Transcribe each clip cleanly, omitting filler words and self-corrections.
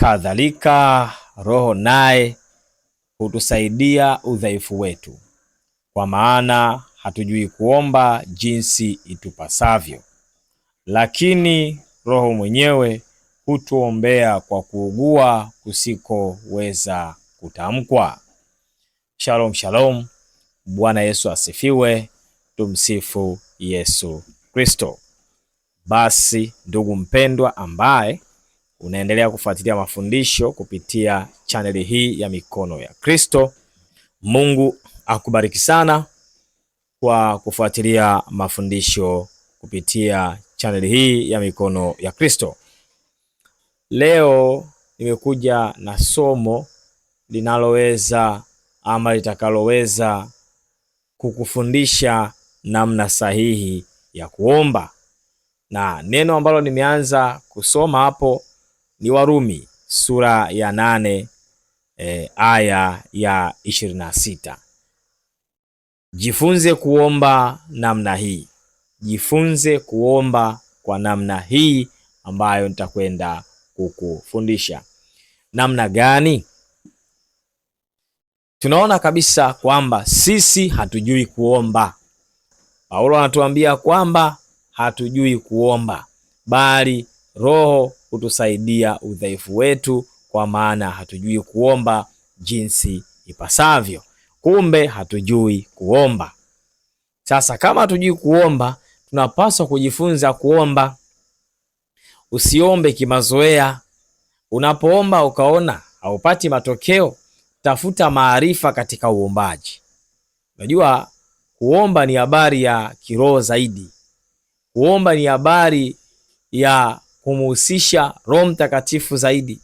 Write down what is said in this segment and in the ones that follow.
kadhalika Roho naye hutusaidia udhaifu wetu, kwa maana hatujui kuomba jinsi itupasavyo, lakini Roho mwenyewe hutuombea kwa kuugua kusikoweza kutamkwa. Shalom shalom. Bwana Yesu asifiwe. Tumsifu Yesu Kristo. Basi ndugu mpendwa ambaye unaendelea kufuatilia mafundisho kupitia chaneli hii ya Mikono ya Kristo, Mungu akubariki sana kwa kufuatilia mafundisho kupitia chaneli hii ya Mikono ya Kristo. Leo nimekuja na somo linaloweza ama litakaloweza kukufundisha namna sahihi ya kuomba. Na neno ambalo nimeanza kusoma hapo ni Warumi sura ya 8 aya ya 26. Jifunze kuomba namna hii. Jifunze kuomba kwa namna hii ambayo nitakwenda kukufundisha. Namna gani? Tunaona kabisa kwamba sisi hatujui kuomba. Paulo anatuambia kwamba hatujui kuomba, bali Roho hutusaidia udhaifu wetu, kwa maana hatujui kuomba jinsi ipasavyo. Kumbe hatujui kuomba. Sasa kama hatujui kuomba, tunapaswa kujifunza kuomba. Usiombe kimazoea. Unapoomba ukaona haupati matokeo, tafuta maarifa katika uombaji. Unajua kuomba ni habari ya kiroho zaidi. Kuomba ni habari ya kumhusisha Roho Mtakatifu zaidi.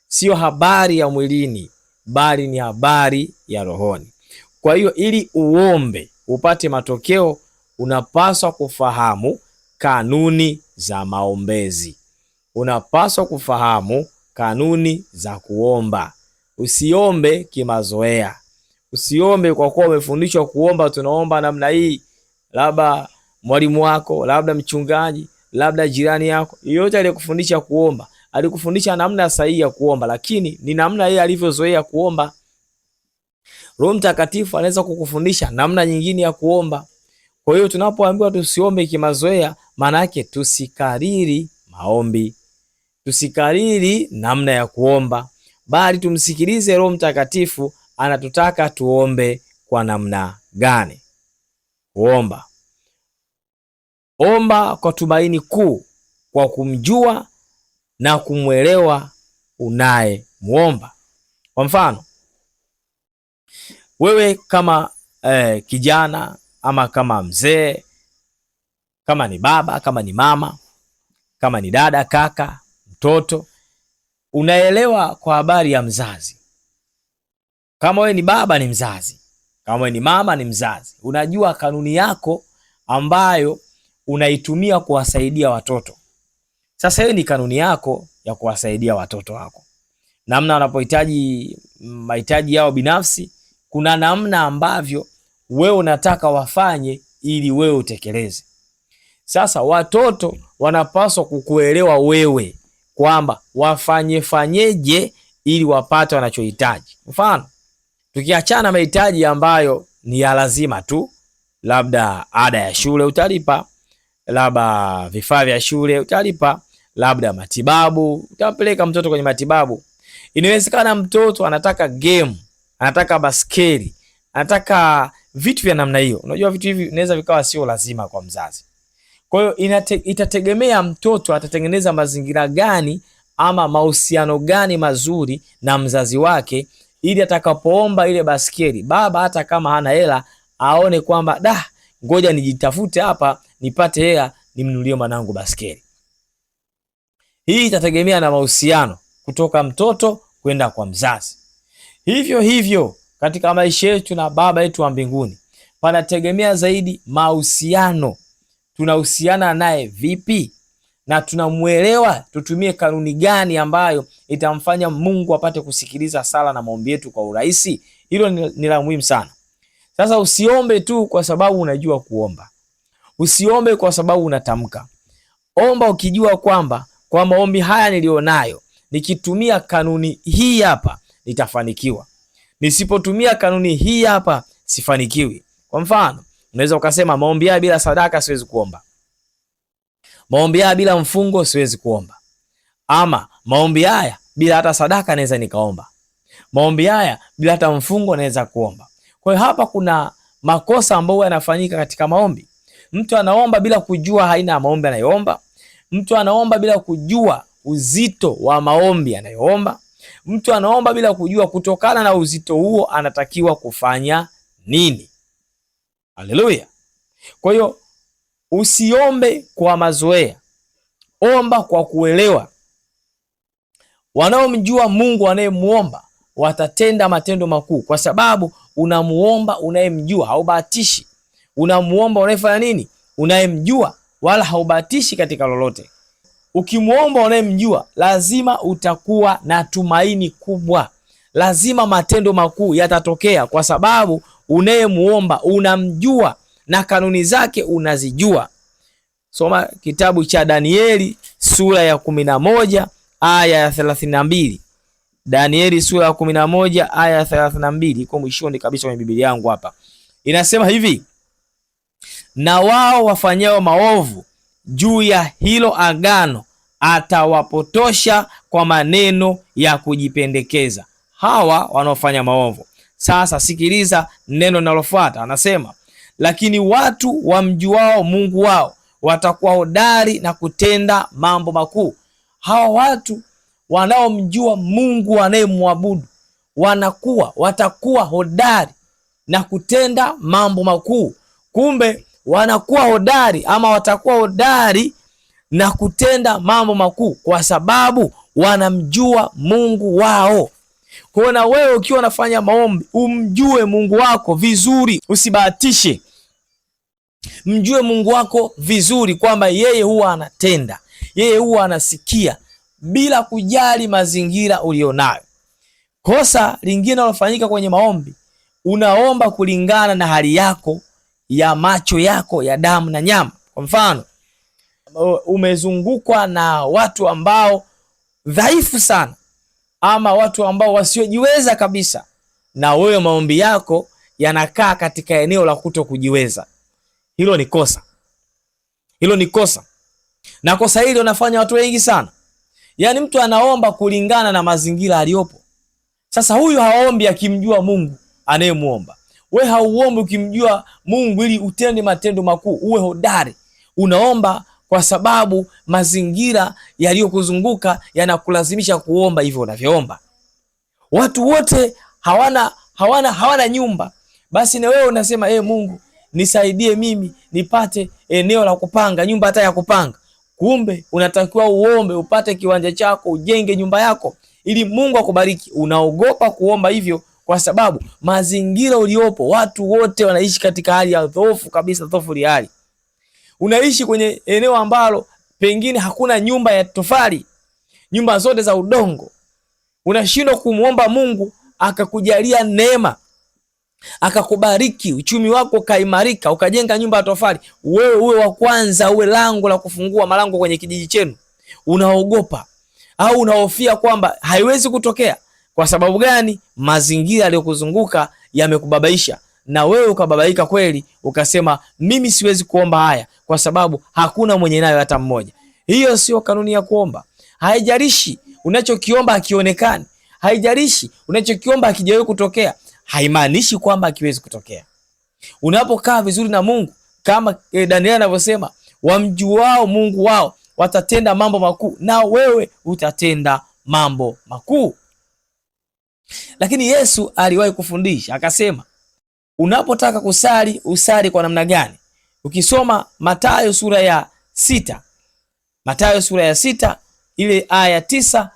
Sio habari ya mwilini, bali ni habari ya rohoni. Kwa hiyo ili uombe upate matokeo, unapaswa kufahamu kanuni za maombezi. Unapaswa kufahamu kanuni za kuomba. Usiombe kimazoea. Usiombe kwa kuwa umefundishwa kuomba, tunaomba namna hii. Labda mwalimu wako, labda mchungaji, labda jirani yako, yeyote aliyekufundisha kuomba, alikufundisha namna sahihi ya kuomba, lakini ni namna yeye alivyozoea kuomba. Roho Mtakatifu anaweza kukufundisha namna nyingine ya kuomba. Kwa hiyo tunapoambiwa tusiombe kimazoea, maana yake tusikariri maombi. Tusikariri namna ya kuomba, bali tumsikilize Roho Mtakatifu anatutaka tuombe kwa namna gani. Kuomba. Omba kwa tumaini kuu, kwa kumjua na kumwelewa unaye muomba. Kwa mfano, wewe kama kijana ama kama mzee, kama ni baba, kama ni mama, kama ni dada, kaka, mtoto, unaelewa kwa habari ya mzazi. Kama wewe ni baba, ni mzazi. Kama wewe ni mama, ni mzazi. Unajua kanuni yako ambayo unaitumia kuwasaidia watoto. Sasa hiyo ni kanuni yako ya kuwasaidia watoto wako. Namna wanapohitaji mahitaji yao binafsi, kuna namna ambavyo wewe unataka wafanye ili wewe utekeleze. Sasa watoto wanapaswa kukuelewa wewe kwamba fanyeje ili wapate wanachohitaji. Mfano, tukiachana mahitaji ambayo ni ya lazima tu, labda ada ya shule utalipa, labda vifaa vya shule utalipa, labda matibabu, utampeleka mtoto kwenye matibabu. Inawezekana mtoto anataka game, anataka baskeli, anataka vitu vya namna hiyo. Unajua vitu hivi inaweza vikawa sio lazima kwa mzazi. Kwa hiyo itategemea mtoto atatengeneza mazingira gani ama mahusiano gani mazuri na mzazi wake, ili atakapoomba ile baskeli, baba hata kama hana hela aone kwamba ngoja nijitafute hapa nipate hela nimnunulie mwanangu baskeli. Hii itategemea na mahusiano kutoka mtoto kwenda kwa mzazi. Hivyo hivyo katika maisha yetu na baba yetu wa mbinguni, panategemea zaidi mahusiano. Tunahusiana naye vipi na tunamuelewa, tutumie kanuni gani ambayo itamfanya Mungu apate kusikiliza sala na maombi yetu kwa urahisi. Hilo ni la muhimu sana. Sasa usiombe tu kwa sababu unajua kuomba. Usiombe kwa sababu unatamka. Omba ukijua kwamba kwa maombi haya nilionayo nikitumia kanuni hii hapa nitafanikiwa, nisipotumia kanuni hii hapa sifanikiwi. Kwa mfano, unaweza ukasema maombi haya bila sadaka siwezi kuomba, maombi haya bila mfungo siwezi kuomba, ama maombi haya bila hata sadaka naweza nikaomba, maombi haya bila hata mfungo naweza kuomba. Kwa hiyo hapa kuna makosa ambayo yanafanyika katika maombi. Mtu anaomba bila kujua aina ya maombi anayoomba. Mtu anaomba bila kujua uzito wa maombi anayoomba. Mtu anaomba bila kujua kutokana na uzito huo anatakiwa kufanya nini. Haleluya. Kwa hiyo usiombe kwa mazoea, omba kwa kuelewa. Wanaomjua Mungu anayemuomba watatenda matendo makuu, kwa sababu unamuomba unayemjua, haubahatishi. Unamuomba unayefanya nini? Unayemjua, wala haubahatishi katika lolote. Ukimuomba unayemjua, lazima utakuwa na tumaini kubwa, lazima matendo makuu yatatokea, kwa sababu unayemuomba unamjua na kanuni zake unazijua. Soma kitabu cha Danieli sura ya 11 aya ya 32. Danieli sura ya 11 aya ya 32, iko mwishoni kabisa kwenye Biblia yangu hapa. Inasema hivi: na wao wafanyao maovu juu ya hilo agano atawapotosha kwa maneno ya kujipendekeza. Hawa wanaofanya maovu. Sasa sikiliza neno linalofuata, anasema lakini watu wamjuao Mungu wao watakuwa hodari na kutenda mambo makuu. Hawa watu wanaomjua Mungu wanayemwabudu watakuwa hodari na kutenda mambo makuu. Kumbe wanakuwa hodari ama watakuwa hodari na kutenda mambo makuu kwa sababu wanamjua Mungu wao. Kwa na wewe ukiwa unafanya maombi, umjue Mungu wako vizuri, usibahatishe. Mjue Mungu wako vizuri kwamba yeye huwa anatenda, yeye huwa anasikia bila kujali mazingira ulionayo. Kosa lingine linalofanyika kwenye maombi, unaomba kulingana na hali yako ya macho yako ya damu na nyama. Kwa mfano, umezungukwa na watu ambao dhaifu sana ama watu ambao wasiojiweza kabisa, na wewe maombi yako yanakaa katika eneo la kuto kujiweza. Hilo ni kosa. Hilo ni kosa. Na kosa hili wanafanya watu wengi sana. Yaani mtu anaomba kulingana na mazingira aliyopo. Sasa huyu haombi akimjua Mungu anayemuomba. We hauombi ukimjua Mungu ili utende matendo makuu, uwe hodari. Unaomba kwa sababu mazingira yaliyokuzunguka yanakulazimisha kuomba hivyo unavyoomba. Watu wote hawana nyumba. Basi na wewe unasema Mungu nisaidie mimi nipate eneo la kupanga, nyumba hata ya kupanga. Kumbe unatakiwa uombe upate kiwanja chako, ujenge nyumba yako ili Mungu akubariki. Unaogopa kuomba hivyo kwa sababu mazingira uliopo, watu wote wanaishi katika hali ya dhaifu kabisa, dhaifu hali. Unaishi kwenye eneo ambalo pengine hakuna nyumba ya tofali, nyumba zote za udongo. Unashindwa kumuomba Mungu akakujalia neema, akakubariki, uchumi wako kaimarika, ukajenga nyumba ya tofali. Wewe uwe wa kwanza, uwe lango la kufungua malango kwenye kijiji chenu. Unaogopa au unahofia kwamba haiwezi kutokea. Kwa sababu gani? Mazingira yaliyokuzunguka yamekubabaisha, na wewe ukababaika kweli, ukasema mimi siwezi kuomba haya kwa sababu hakuna mwenye nayo hata mmoja. Hiyo sio kanuni ya kuomba. Haijalishi unachokiomba hakionekani, haijalishi unachokiomba hakijawahi kutokea, haimaanishi kwamba hakiwezi kutokea. Unapokaa vizuri na Mungu, kama Danieli anavyosema, wamjuao Mungu wao watatenda mambo makuu, na wewe utatenda mambo makuu. Lakini Yesu aliwahi kufundisha akasema, unapotaka kusali usali kwa namna gani? Ukisoma Mathayo sura ya 6, Mathayo sura ya 6 ile aya ya 9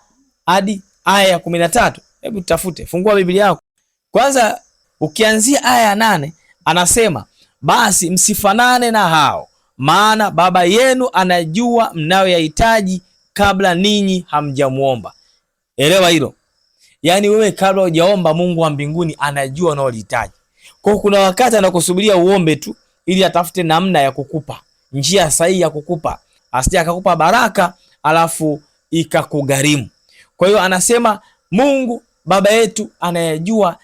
hadi aya ya 13. Hebu tutafute, fungua Biblia yako. Kwanza ukianzia aya ya 8 anasema, basi msifanane na hao, maana Baba yenu anajua mnayoyahitaji kabla ninyi hamjamuomba. Elewa hilo. Yaani wewe kabla hujaomba, Mungu wa mbinguni anajua unayohitaji. Kwa kuna wakati anakusubiria uombe tu ili atafute namna ya kukupa, njia sahihi ya kukupa. Asije akakupa baraka alafu ikakugharimu. Kwa hiyo anasema Mungu Baba yetu anayajua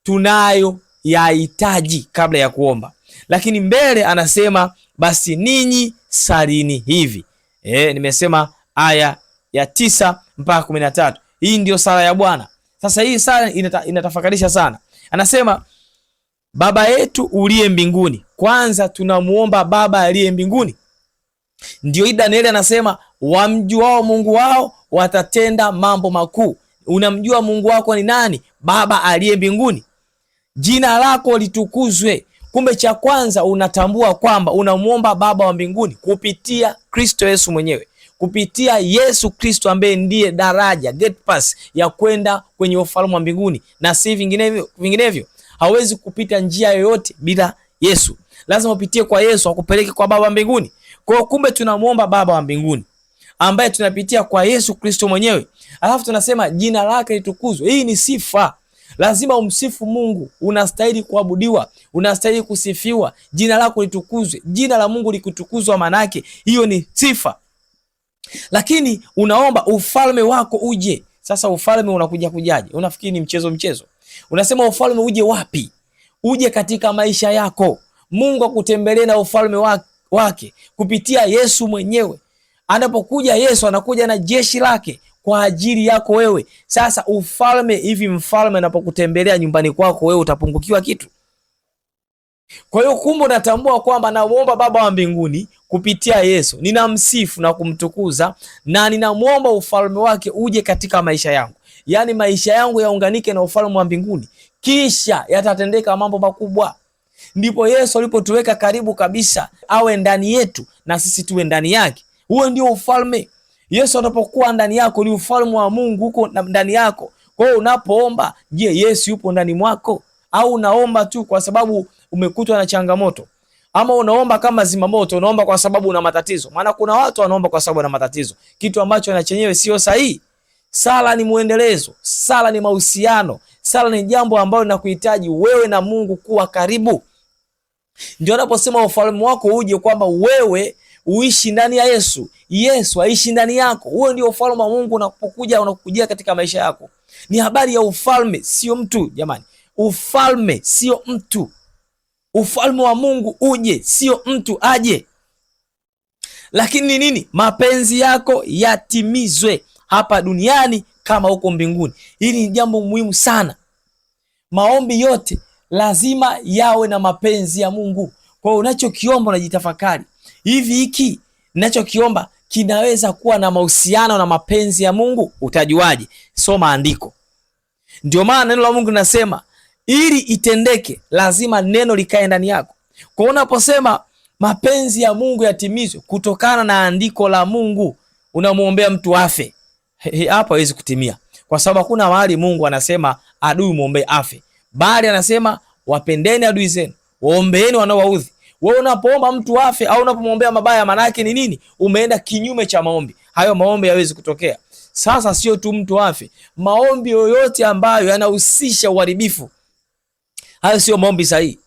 tunayo yahitaji kabla ya kuomba. Lakini mbele anasema basi ninyi salini hivi. Nimesema aya ya 9 mpaka 13. Hii ndio sala ya Bwana. Sasa hii sala inatafakarisha sana. Anasema Baba yetu uliye mbinguni. Kwanza tunamuomba Baba aliye mbinguni. Ndio hii Danieli anasema wamjuao Mungu wao watatenda mambo makuu. Unamjua Mungu wako ni nani? Baba aliye mbinguni. Jina lako litukuzwe. Kumbe cha kwanza unatambua kwamba unamuomba Baba wa mbinguni kupitia Kristo Yesu mwenyewe, kupitia Yesu Kristo ambaye ndiye daraja, gate pass ya kwenda kwenye ufalme wa mbinguni, na si vinginevyo. Hawezi kupita njia yoyote bila Yesu. Lazima upitie kwa Yesu akupeleke kwa Baba wa mbinguni. Kwa hiyo kumbe tunamuomba Baba wa mbinguni ambaye tunapitia kwa Yesu Kristo mwenyewe. Alafu tunasema jina lake litukuzwe. Hii ni sifa. Lazima umsifu Mungu. Unastahili kuabudiwa, unastahili kusifiwa. Jina lako litukuzwe. Jina la Mungu likutukuzwa, manake hiyo ni sifa. Lakini unaomba ufalme wako uje. Sasa ufalme unakuja kujaje? Unafikiri ni mchezo? Unasema ufalme uje wapi? Uje katika maisha yako. Mungu akutembelee na ufalme wake kupitia Yesu mwenyewe. Anapokuja Yesu anakuja na jeshi lake kwa ajili yako wewe. Sasa ufalme hivi, mfalme anapokutembelea nyumbani kwako wewe utapungukiwa kitu? Kwa hiyo kumbe unatambua kwamba namuomba Baba wa mbinguni kupitia Yesu, ninamsifu na kumtukuza, na ninamuomba ufalme wake uje katika maisha yangu. Yaani maisha yangu yaunganike na ufalme wa mbinguni, kisha yatatendeka mambo makubwa. Ndipo Yesu alipotuweka karibu kabisa, awe ndani yetu na sisi tuwe ndani yake. Huo ndio ufalme. Yesu anapokuwa ndani yako ni ufalme wa Mungu huko ndani yako. Kwa hiyo unapoomba, je, Yesu yupo ndani mwako? Au unaomba tu kwa sababu umekutwa na changamoto? Ama unaomba kama zimamoto, unaomba kwa sababu una matatizo? Maana kuna watu wanaomba kwa sababu wana matatizo, kitu ambacho na chenyewe sio sahihi. Sala ni muendelezo, sala ni mahusiano, sala ni jambo ambalo linakuhitaji wewe na Mungu kuwa karibu. Ndio anaposema ufalme wako uje, kwamba wewe uishi ndani ya Yesu, Yesu aishi ndani yako. Huo ndio ufalme wa Mungu unakujia katika maisha yako. Ni habari ya ufalme, sio mtu jamani. Ufalme sio mtu. Ufalme wa Mungu uje, sio mtu aje. Lakini nini? Mapenzi yako yatimizwe hapa duniani kama huko mbinguni. Hili ni jambo muhimu sana. Maombi yote lazima yawe na mapenzi ya Mungu. Kwa hiyo unachokiomba unajitafakari, hivi hiki ninachokiomba kinaweza kuwa na mahusiano na mapenzi ya Mungu? Utajuaje? Soma andiko. Ndio maana neno la Mungu linasema ili itendeke lazima neno likae ndani yako. Kwa hiyo unaposema mapenzi ya Mungu yatimizwe kutokana na andiko la Mungu, unamuombea mtu afe, hapo hawezi kutimia, kwa sababu hakuna mahali Mungu anasema adui muombe afe, bali anasema wapendeni adui zenu, waombeeni wanaowaudhi. Wewe unapoomba mtu afe au unapomwombea mabaya, maana yake ni nini? Umeenda kinyume cha maombi. Hayo maombi hayawezi kutokea. Sasa sio tu mtu afe, maombi yoyote ambayo yanahusisha uharibifu, hayo sio maombi sahihi.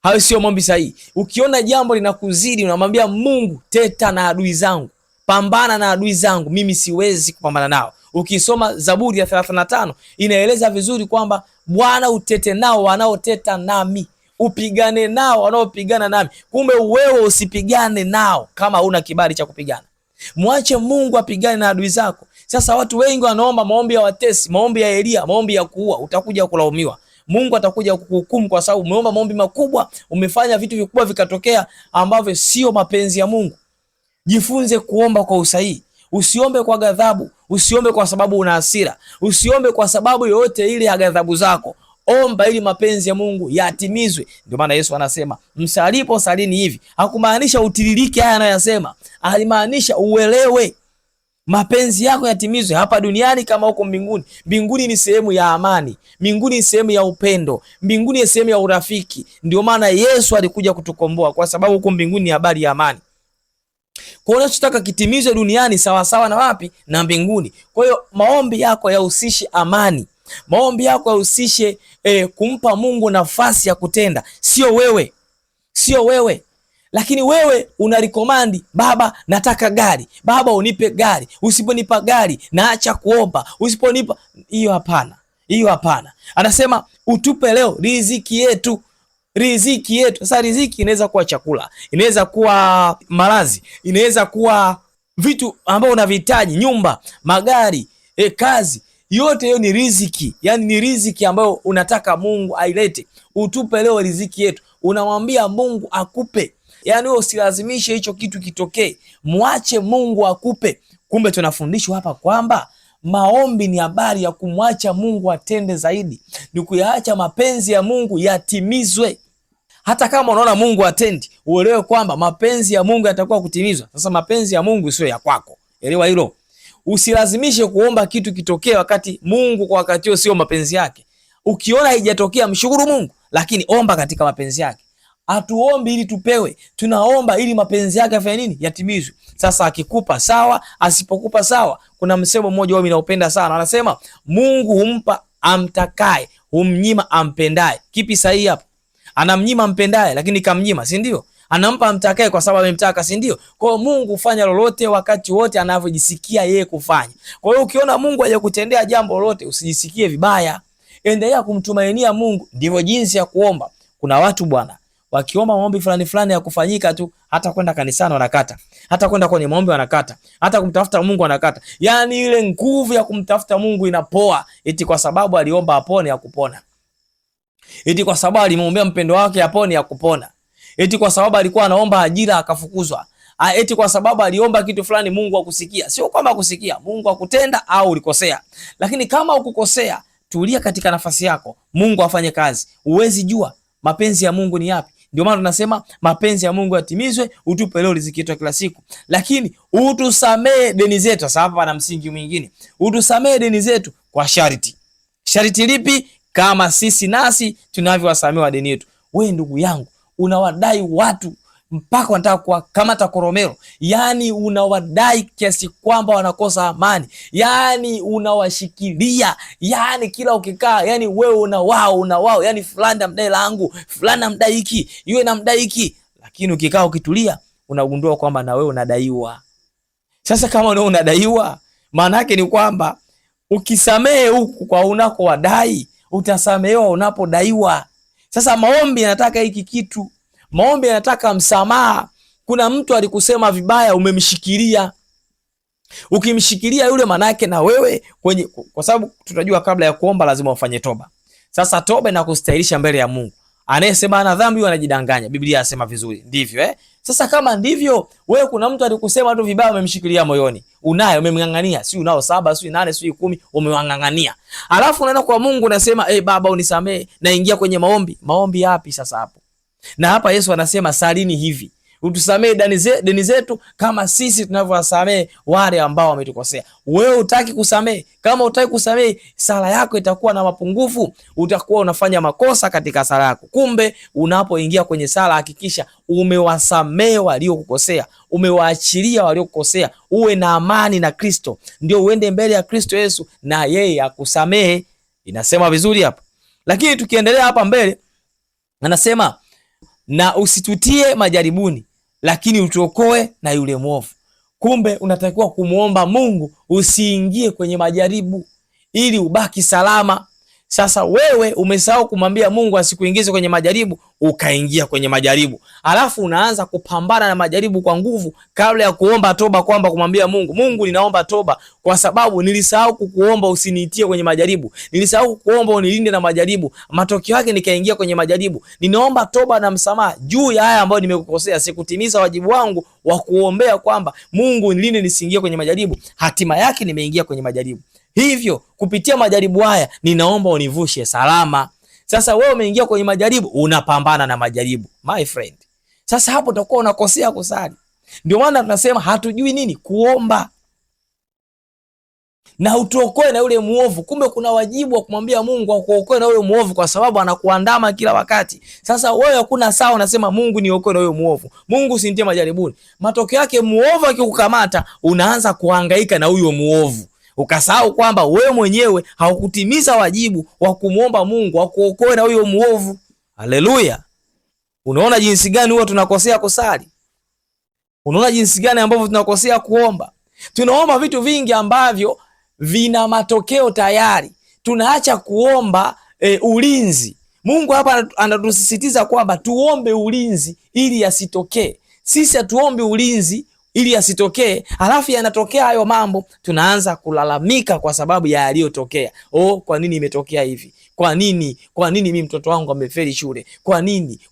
Hayo sio maombi sahihi. Ukiona jambo linakuzidi, unamwambia Mungu, teta na adui zangu, pambana na adui zangu, mimi siwezi kupambana nao. Ukisoma Zaburi ya 35 inaeleza vizuri kwamba Bwana utete nao wanaoteta nami, upigane nao wanaopigana nami. Kumbe wewe usipigane nao kama huna kibali cha kupigana. Mwache Mungu apigane na adui zako. Sasa watu wengi wanaomba maombi ya watesi, maombi ya Elia, maombi ya kuua. Utakuja kulaumiwa. Mungu atakuja kukuhukumu kwa sababu umeomba maombi makubwa, umefanya vitu vikubwa vikatokea ambavyo sio mapenzi ya Mungu. Jifunze kuomba kwa usahihi. Usiombe kwa ghadhabu, usiombe kwa sababu una hasira, usiombe kwa sababu yoyote ile ya ghadhabu zako. Omba ili mapenzi ya Mungu yatimizwe. Ndio maana Yesu anasema msalipo salini hivi. Hakumaanisha utiririke haya anayosema, alimaanisha uelewe mapenzi yako yatimizwe hapa duniani kama huko mbinguni. Mbinguni ni sehemu ya amani, mbinguni ni sehemu ya upendo, mbinguni ni sehemu ya urafiki. Ndio maana Yesu alikuja kutukomboa, kwa sababu huko mbinguni ni habari ya amani. Kwa hiyo unachotaka kitimizwe duniani sawa sawa na wapi? Na mbinguni. Kwa hiyo maombi yako yahusishe amani. Maombi yako yahusishe kumpa Mungu nafasi ya kutenda, sio wewe. Sio wewe. Lakini wewe unarikomandi, baba nataka gari, baba unipe gari, usiponipa gari naacha kuomba, usiponipa. Hiyo hapana, hiyo hapana. Anasema utupe leo riziki yetu, riziki yetu. Sasa riziki inaweza kuwa chakula, inaweza kuwa malazi, inaweza kuwa vitu ambavyo unavihitaji, nyumba, magari, kazi, yote hiyo ni riziki. Yani ni riziki ambayo unataka Mungu ailete. Utupe leo riziki yetu, unamwambia Mungu akupe. Yani wewe usilazimishe hicho kitu kitokee, mwache Mungu akupe. Kumbe tunafundishwa hapa kwamba maombi ni habari ya kumwacha Mungu atende zaidi, ni kuyaacha mapenzi ya Mungu yatimizwe. Hata kama unaona Mungu atendi, uelewe kwamba mapenzi ya Mungu yatakuwa kutimizwa. Sasa mapenzi ya Mungu sio ya kwako, elewa hilo. Usilazimishe kuomba kitu kitokee wakati Mungu kwa wakati huo sio mapenzi yake. Ukiona haijatokea, mshukuru Mungu, lakini omba katika mapenzi yake. Hatuombi ili tupewe, tunaomba ili mapenzi yake afanye nini? Yatimizwe. Sasa akikupa sawa, asipokupa sawa. Kuna msemo mmoja wao ninaupenda sana, anasema Mungu humpa amtakaye, humnyima ampendaye. Kipi sahihi hapo? Anamnyima ampendaye, lakini kamnyima, si ndio? Anampa amtakaye kwa sababu amemtaka, si ndio? Kwa hiyo Mungu hufanya lolote wakati wote anavyojisikia yeye kufanya. Kwa hiyo ukiona Mungu hajakutendea jambo lolote, usijisikie vibaya, endelea kumtumainia Mungu. Ndivyo jinsi ya kuomba. Kuna watu bwana, wakiomba maombi fulani fulani ya kufanyika tu, hata kwenda kanisani wanakata, hata kwenda kwenye maombi wanakata, hata kumtafuta Mungu wanakata. Yani ile nguvu ya kumtafuta Mungu inapoa, eti kwa sababu aliomba apone ya kupona, eti kwa sababu alimwombea mpendo wake apone ya kupona, eti kwa sababu alikuwa anaomba ajira akafukuzwa, eti kwa sababu aliomba kitu fulani Mungu akusikia. Sio kwamba kusikia, Mungu akutenda au ulikosea. Lakini kama ukukosea, tulia katika nafasi yako, Mungu afanye kazi. Uwezi jua mapenzi ya Mungu ni yapi. Ndio maana tunasema mapenzi ya Mungu yatimizwe, utupe leo riziki yetu kila siku. Lakini utusamee deni zetu. Sasa hapa na msingi mwingine, utusamee deni zetu kwa sharti. Sharti lipi? Kama sisi nasi tunavyowasamea deni yetu. Wewe ndugu yangu, unawadai watu mpaka wanataka kuwakamata koromero. Yani unawadai kiasi kwamba wanakosa amani. Yani unawashikilia. Yani kila ukikaa, yani wewe una wao. Yani fulani amdai langu, fulani amdai hiki, yule namdai hiki. Lakini ukikaa ukitulia, unagundua kwamba na wewe unadaiwa. Sasa kama wewe unadaiwa, maana yake ni kwamba ukisamehe huku kwa unako wadai, utasamehewa unapodaiwa. Sasa maombi yanataka hiki kitu. Maombi yanataka msamaha. Kuna mtu alikusema vibaya, umemshikilia. Ukimshikilia yule, manake na wewe kwa sababu tutajua kabla ya kuomba lazima ufanye toba. Sasa toba inakustahilisha mbele ya Mungu. Anayesema ana dhambi huyo anajidanganya. Biblia inasema vizuri, ndivyo Sasa kama ndivyo, wewe kuna mtu alikusema tu vibaya, umemshikilia moyoni. Unaye, umemngangania, si unao 7, si 8, si 10, umewangangania. Alafu unaenda kwa Mungu unasema, Baba unisamee, naingia kwenye maombi. Maombi yapi sasa hapo? Na hapa Yesu anasema salini hivi, utusamee deni zetu kama sisi tunavyowasamee wale ambao wametukosea. Wewe utaki kusamee. Kama utaki kusamee, sala yako itakuwa na mapungufu, utakuwa unafanya makosa katika sala yako. Kumbe unapoingia kwenye sala, hakikisha umewasamee waliokukosea, umewaachilia waliokukosea, uwe na amani na Kristo, ndio uende mbele ya Kristo Yesu na yeye akusamee. Inasema vizuri hapa. Lakini tukiendelea hapa mbele, anasema na usitutie majaribuni, lakini utuokoe na yule mwovu. Kumbe unatakiwa kumuomba Mungu usiingie kwenye majaribu ili ubaki salama. Sasa wewe umesahau kumwambia Mungu asikuingize kwenye majaribu, ukaingia kwenye majaribu. Alafu unaanza kupambana na majaribu kwa nguvu kabla ya kuomba toba, kwamba kumwambia Mungu, Mungu ninaomba toba kwa sababu nilisahau kukuomba usiniitie kwenye majaribu. Nilisahau kukuomba unilinde na majaribu. Matokeo yake nikaingia kwenye majaribu. Ninaomba toba na msamaha juu ya haya ambayo nimekukosea. Sikutimiza wajibu wangu wa kuombea kwamba Mungu nilinde nisiingie kwenye majaribu. Hatima yake nimeingia kwenye majaribu. Hivyo kupitia majaribu haya ninaomba univushe salama. Sasa wewe umeingia kwenye majaribu, unapambana na majaribu, my friend. Sasa hapo utakuwa unakosea kusali. Ndio maana tunasema hatujui nini kuomba. Na utuokoe na yule muovu. Kumbe kuna wajibu wa kumwambia Mungu akuokoe na yule muovu, kwa sababu anakuandama kila wakati. Sasa wewe hakuna sawa unasema Mungu niokoe na yule muovu, Mungu usinitie majaribuni. Matokeo yake muovu akikukamata, unaanza kuhangaika na huyo muovu. Ukasahau kwamba wewe mwenyewe haukutimiza wajibu wa kumuomba Mungu akuokoe na huyo muovu. Haleluya. Unaona jinsi gani huwa tunakosea kusali? Unaona jinsi gani ambavyo tunakosea kuomba? Tunaomba vitu vingi ambavyo vina matokeo tayari. Tunaacha kuomba ulinzi. Mungu hapa anatusisitiza kwamba tuombe ulinzi ili yasitokee. Sisi hatuombe ulinzi ili yasitokee, halafu yanatokea hayo mambo, tunaanza kulalamika kwa sababu ya yaliyotokea. Kwa nini imetokea hivi? Kwa nini mimi mtoto wangu amefeli shule?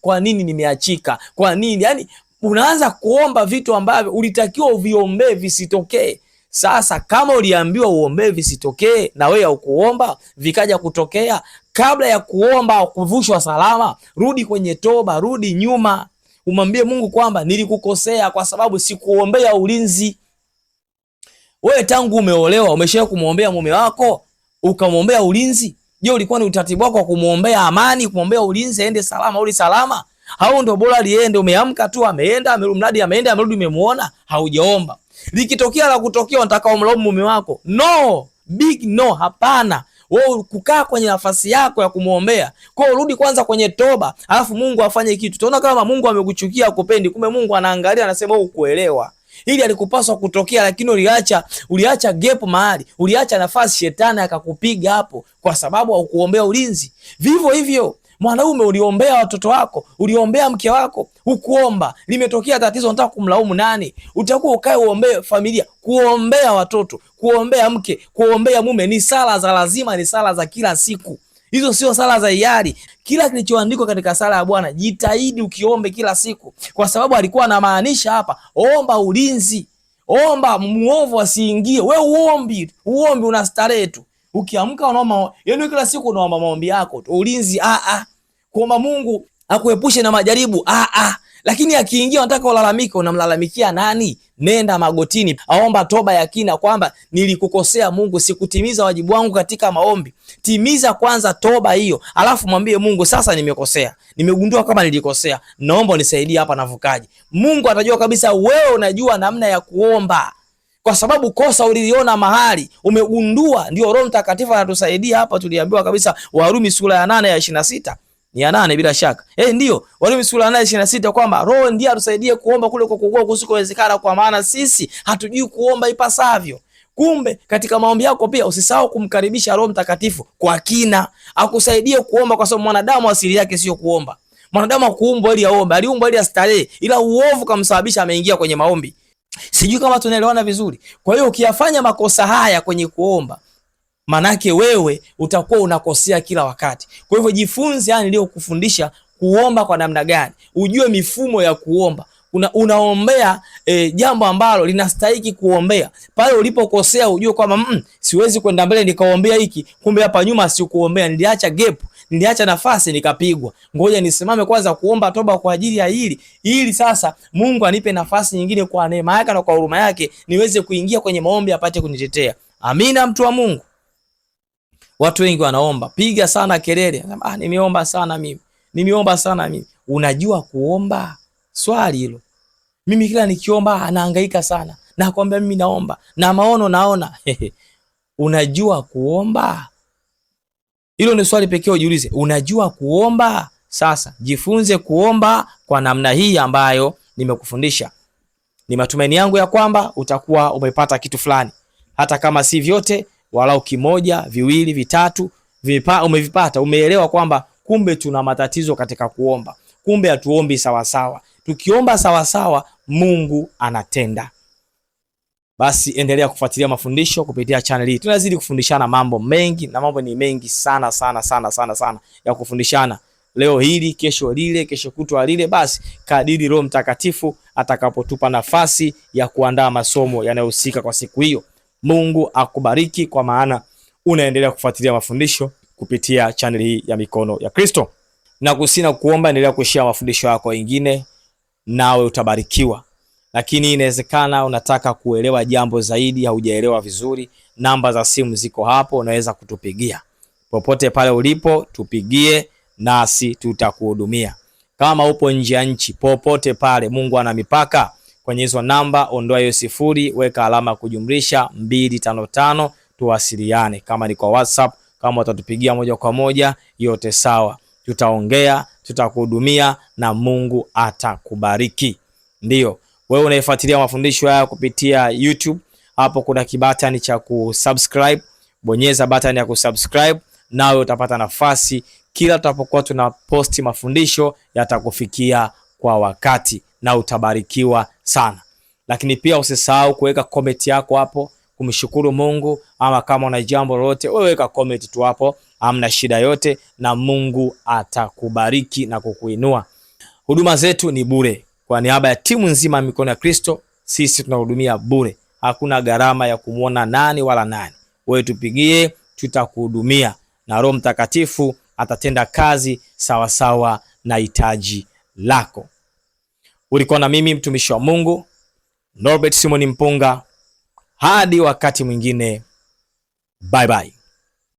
Kwa nini nimeachika? Kwa nini? Yani unaanza kuomba vitu ambavyo ulitakiwa uviombee visitokee. Sasa kama uliambiwa uombee visitokee na wewe haukuomba vikaja kutokea, kabla ya kuomba kuvushwa salama, rudi kwenye toba, rudi nyuma, umwambie Mungu kwamba nilikukosea kwa sababu sikuombea ulinzi. Wewe tangu umeolewa umeshawahi kumwombea mume wako ukamwombea ulinzi? Je, ulikuwa ni utaratibu wako kumwombea amani, kumwombea ulinzi aende salama, uli salama? Au ndio bora liende, umeamka tu ameenda, mradi ameenda amerudi umemuona, haujaomba. Likitokea la kutokea unataka umlaumu mume wako? No, big no, hapana. Wewe kukaa kwenye nafasi yako ya kumuombea. Kwa hiyo rudi kwanza kwenye toba, alafu Mungu afanye kitu. Tunaona kama Mungu amekuchukia, akupendi, kumbe Mungu anaangalia anasema ukuelewa. Ili alikupaswa kutokea, lakini uliacha gap mahali, uliacha nafasi, shetani akakupiga hapo kwa sababu haukuombea ulinzi. Vivyo hivyo mwanaume, uliombea watoto wako, uliombea mke wako, hukuomba, limetokea tatizo, unataka kumlaumu nani? Utakuwa ukae uombee familia. Kuombea watoto, kuombea mke, kuombea mume ni sala za lazima, ni sala za kila siku. Hizo sio sala za hiari. Kila kilichoandikwa katika sala ya Bwana jitahidi ukiombe kila siku, kwa sababu alikuwa anamaanisha hapa, omba ulinzi, omba muovu asiingie. Wewe uombi una starehe tu. Ukiamka unaomba, yaani kila siku unaomba maombi yako tu. Ulinzi kuomba Mungu akuepushe na majaribu lakini akiingia unataka ulalamike, unamlalamikia nani? Nenda magotini, aomba toba ya kina kwamba nilikukosea Mungu, sikutimiza wajibu wangu katika maombi. Timiza kwanza toba hiyo, alafu mwambie Mungu, sasa nimekosea, nimegundua kama nilikosea, naomba unisaidie hapa navukaje. Mungu atajua kabisa wewe unajua namna ya kuomba, kwa sababu kosa uliliona mahali, umegundua. Ndio Roho Mtakatifu anatusaidia hapa. Tuliambiwa kabisa Warumi sura ya 8 ya 26. Ni ya 8 bila shaka. Ndio Warumi sura ya 8 26 kwamba Roho ndiye atusaidie kuomba kule kwa kugua kusikowezekana, kwa maana sisi hatujui kuomba ipasavyo. Kumbe katika maombi yako pia usisahau kumkaribisha Roho Mtakatifu kwa kina, akusaidie kuomba, kwa sababu mwanadamu asili yake sio kuomba. Mwanadamu hakuumbwa ili aombe, aliumbwa ili astarehe, ila uovu kamsababisha ameingia kwenye maombi. Sijui kama tunaelewana vizuri. Kwa hiyo ukiyafanya makosa haya kwenye kuomba, manake wewe utakuwa unakosea kila wakati. Kwa hivyo jifunze niliyokufundisha kuomba kwa namna gani, ujue mifumo ya kuomba. Unaombea jambo ambalo linastahili kuombea. Pale ulipokosea ujue kwamba siwezi kwenda mbele nikaombea hiki, kumbe hapa nyuma sikuombea, niliacha gap, niliacha nafasi nikapigwa. Ngoja nisimame kwanza kuomba toba kwa ajili ya hili, ili sasa Mungu anipe nafasi nyingine kwa neema yake na kwa huruma yake niweze kuingia kwenye maombi apate kunitetea. Amina, mtu wa Mungu. Watu wengi wanaomba, piga sana kelele, nimeomba sana mimi, nimeomba sana mimi. Unajua kuomba? Swali hilo. Mimi kila nikiomba anahangaika sana, na kwambia mimi naomba na maono naona. Unajua kuomba? Hilo ni swali pekee ujiulize. Unajua kuomba? Sasa jifunze kuomba kwa namna hii ambayo nimekufundisha. Ni matumaini yangu ya kwamba utakuwa umepata kitu fulani, hata kama si vyote, walau kimoja, viwili, vitatu umevipata. Umeelewa kwamba kumbe tuna matatizo katika kuomba, kumbe hatuombi sawa sawa. Tukiomba sawa sawa Mungu anatenda. Basi endelea kufuatilia mafundisho kupitia channel hii. Tunazidi kufundishana mambo mengi, na mambo ni mengi sana sana sana sana sana ya kufundishana. Leo hili, kesho lile, kesho kutwa lile. Basi kadiri Roho Mtakatifu atakapotupa nafasi ya kuandaa masomo yanayohusika kwa siku hiyo. Mungu akubariki, kwa maana unaendelea kufuatilia mafundisho kupitia channel hii ya Mikono ya Kristo. Na kusina kuomba, endelea kushare mafundisho yako wengine, nawe utabarikiwa. Lakini inawezekana unataka kuelewa jambo zaidi, haujaelewa vizuri, namba za simu ziko hapo, unaweza kutupigia. Popote pale ulipo, tupigie nasi tutakuhudumia. Kama upo nje ya nchi, popote pale, Mungu ana mipaka. Kwenye hizo namba ondoa hiyo 0, weka alama kujumlisha 255, tuwasiliane. Kama ni kwa WhatsApp, kama utatupigia moja kwa moja, yote sawa. tutaongea, tutakuhudumia na Mungu atakubariki. Ndio, wewe unayefuatilia mafundisho haya kupitia YouTube, hapo kuna kibatani cha kusubscribe. Bonyeza button ya kusubscribe, nawe utapata nafasi kila tutapokuwa tuna posti mafundisho yatakufikia kwa wakati na utabarikiwa sana. Lakini pia usisahau kuweka comment yako hapo kumshukuru Mungu, ama kama una jambo lolote wewe weka comment tu hapo, hamna shida yote, na Mungu atakubariki na kukuinua. Huduma zetu ni bure. Kwa niaba ya timu nzima ya Mikono ya Kristo, sisi tunahudumia bure. Hakuna gharama ya kumuona nani wala nani. Wewe tupigie, tutakuhudumia na Roho Mtakatifu atatenda kazi sawa sawa na hitaji lako. Ulikuwa na mimi mtumishi wa Mungu Norbert Simon Mpunga. Hadi wakati mwingine. Bye bye.